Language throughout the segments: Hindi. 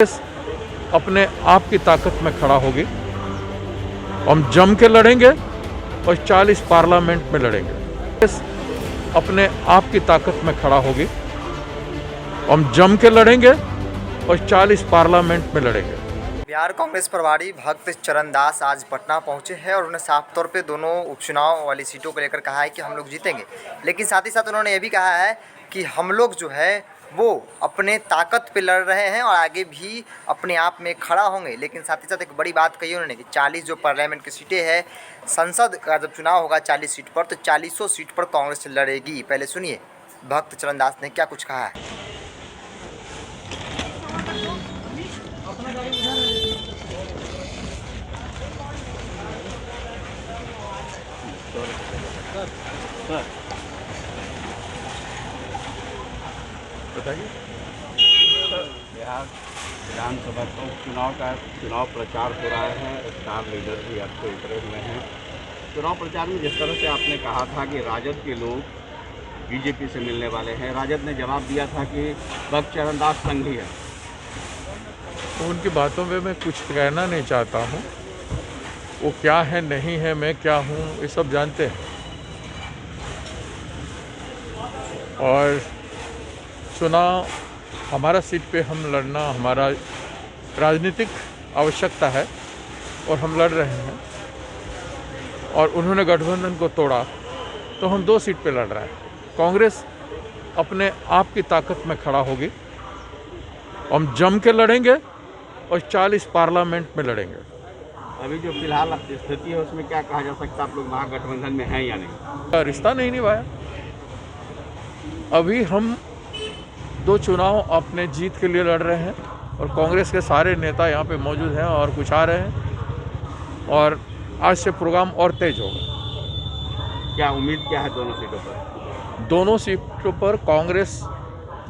अपने आप की ताकत में खड़ा होगी। हम जम के लड़ेंगे और 40 पार्लियामेंट में लड़ेंगे। अपने आप की ताकत में खड़ा होगी। हम जम के लड़ेंगे और 40 पार्लियामेंट में लड़ेंगे। बिहार कांग्रेस प्रभारी भक्त चरण दास आज पटना पहुंचे हैं और उन्होंने साफ तौर पे दोनों उपचुनाव वाली सीटों को लेकर कहा है कि हम लोग जीतेंगे। लेकिन साथ ही साथ उन्होंने ये भी कहा है कि हम लोग जो है वो अपने ताकत पे लड़ रहे हैं और आगे भी अपने आप में खड़ा होंगे। लेकिन साथ ही साथ एक बड़ी बात कही उन्होंने कि 40 जो पार्लियामेंट की सीटें हैं, संसद का जब चुनाव होगा 40 सीट पर, तो 40 सीट पर कांग्रेस लड़ेगी। पहले सुनिए भक्त चरण दास ने क्या कुछ कहा है। बताइए। बिहार विधानसभा का चुनाव प्रचार हो रहा है। स्टार लीडर भी आपके उतरे हुए हैं। चुनाव प्रचार में जिस तरह से आपने कहा था कि राजद के लोग बीजेपी से मिलने वाले हैं, राजद ने जवाब दिया था कि भक्त चरण दास संघी है। तो उनकी बातों पे मैं कुछ कहना नहीं चाहता हूँ। वो क्या है नहीं है, मैं क्या हूँ, ये सब जानते हैं। और चुनाव हमारा सीट पे हम लड़ना हमारा राजनीतिक आवश्यकता है और हम लड़ रहे हैं। और उन्होंने गठबंधन को तोड़ा तो हम 2 सीट पे लड़ रहे हैं। कांग्रेस अपने आप की ताकत में खड़ा होगी। हम जम के लड़ेंगे और 40 पार्लियामेंट में लड़ेंगे। अभी जो फिलहाल स्थिति है उसमें क्या कहा जा सकता है, आप लोग महागठबंधन में हैं या नहीं? रिश्ता नहीं निभाया। अभी हम 2 चुनाव अपने जीत के लिए लड़ रहे हैं और कांग्रेस के सारे नेता यहाँ पे मौजूद हैं और कुछ आ रहे हैं और आज से प्रोग्राम और तेज होगा। क्या उम्मीद क्या है दोनों सीटों पर? दोनों सीटों पर कांग्रेस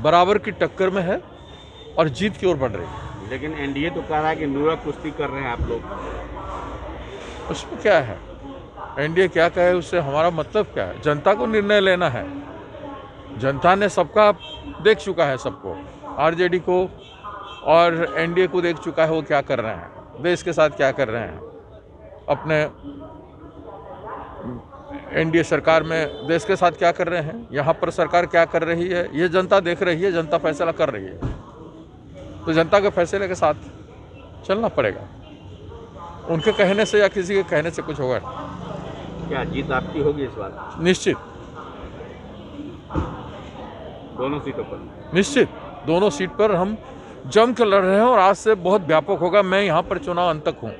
बराबर की टक्कर में है और जीत की ओर बढ़ रही है। लेकिन एनडीए तो कह रहा है कि नूरा कुश्ती कर रहे हैं आप लोग। उसमें क्या है, एनडीए क्या कहे उससे हमारा मतलब क्या है? जनता को निर्णय लेना है। जनता ने सबका देख चुका है, सबको, आरजेडी को और एनडीए को देख चुका है वो क्या कर रहे हैं, देश के साथ क्या कर रहे हैं। अपने एनडीए सरकार में देश के साथ क्या कर रहे हैं, यहाँ पर सरकार क्या कर रही है, ये जनता देख रही है, जनता फैसला कर रही है। तो जनता के फैसले के साथ चलना पड़ेगा। उनके कहने से या किसी के कहने से कुछ होगा नहीं। क्या जीत आपकी होगी इस बार? निश्चित, दोनों सीटों पर? निश्चित दोनों सीट पर हम जम कर लड़ रहे हैं और आज से बहुत व्यापक होगा। मैं यहाँ पर चुनाव अंत तक हूँ।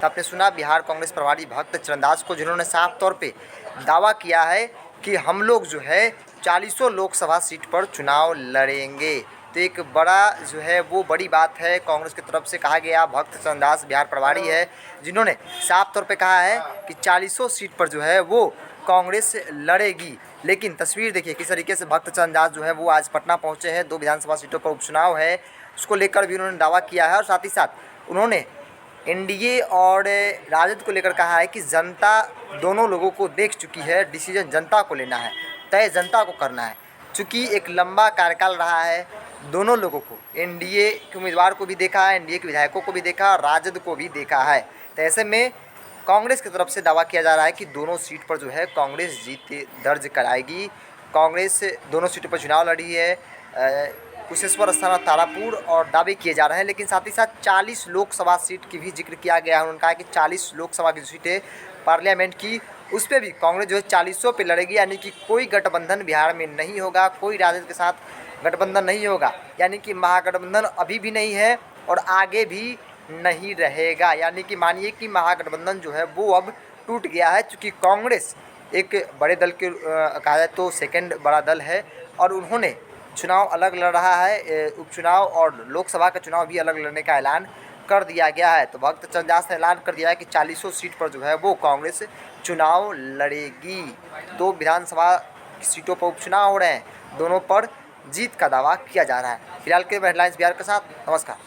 आपने सुना बिहार कांग्रेस प्रभारी भक्त चरण दास को, जिन्होंने साफ तौर पे दावा किया है कि हम लोग जो है 40 लोकसभा सीट पर चुनाव लड़ेंगे। तो एक बड़ा जो है वो बड़ी बात है कांग्रेस की तरफ से कहा गया। भक्त चरण दास बिहार प्रभारी है जिन्होंने साफ तौर पे कहा है कि 40 सीट पर जो है वो कांग्रेस लड़ेगी। लेकिन तस्वीर देखिए किस तरीके से भक्त चरण दास जो है वो आज पटना पहुंचे हैं। 2 विधानसभा सीटों पर उपचुनाव है, उसको लेकर भी उन्होंने दावा किया है। और साथ ही साथ उन्होंने एनडीए और राजद को लेकर कहा है कि जनता दोनों लोगों को देख चुकी है, डिसीजन जनता को लेना है, तय जनता को करना है। चूँकि एक लंबा कार्यकाल रहा है दोनों लोगों को, एनडीए के उम्मीदवार को भी देखा है, एनडीए के विधायकों को भी देखा और राजद को भी देखा है। तो ऐसे में कांग्रेस की तरफ से दावा किया जा रहा है कि दोनों सीट पर जो है कांग्रेस जीत दर्ज कराएगी। कांग्रेस दोनों सीटों पर चुनाव लड़ी है, कुशेश्वर स्थान और तारापुर, और दावे किए जा रहे हैं। लेकिन साथ ही साथ 40 लोकसभा सीट की भी जिक्र किया गया है। उन्होंने कहा कि 40 लोकसभा की सीटें पार्लियामेंट की, उस पर भी कांग्रेस जो है 40 पे लड़ेगी। यानी कि कोई गठबंधन बिहार में नहीं होगा, कोई राजद के साथ गठबंधन नहीं होगा। यानी कि महागठबंधन अभी भी नहीं है और आगे भी नहीं रहेगा। यानी कि मानिए कि महागठबंधन जो है वो अब टूट गया है, चूँकि कांग्रेस एक बड़े दल के कहा जाए तो सेकंड बड़ा दल है और उन्होंने चुनाव अलग लड़ रहा है। उपचुनाव और लोकसभा का चुनाव भी अलग लड़ने का ऐलान कर दिया गया है। तो भक्त चरण दास ने ऐलान कर दिया है कि 40 सीट पर जो है वो कांग्रेस चुनाव लड़ेगी। 2 विधानसभा सीटों पर उपचुनाव हो रहे हैं, दोनों पर जीत का दावा किया जा रहा है। फिलहाल के हेडलाइंस बिहार के साथ, नमस्कार।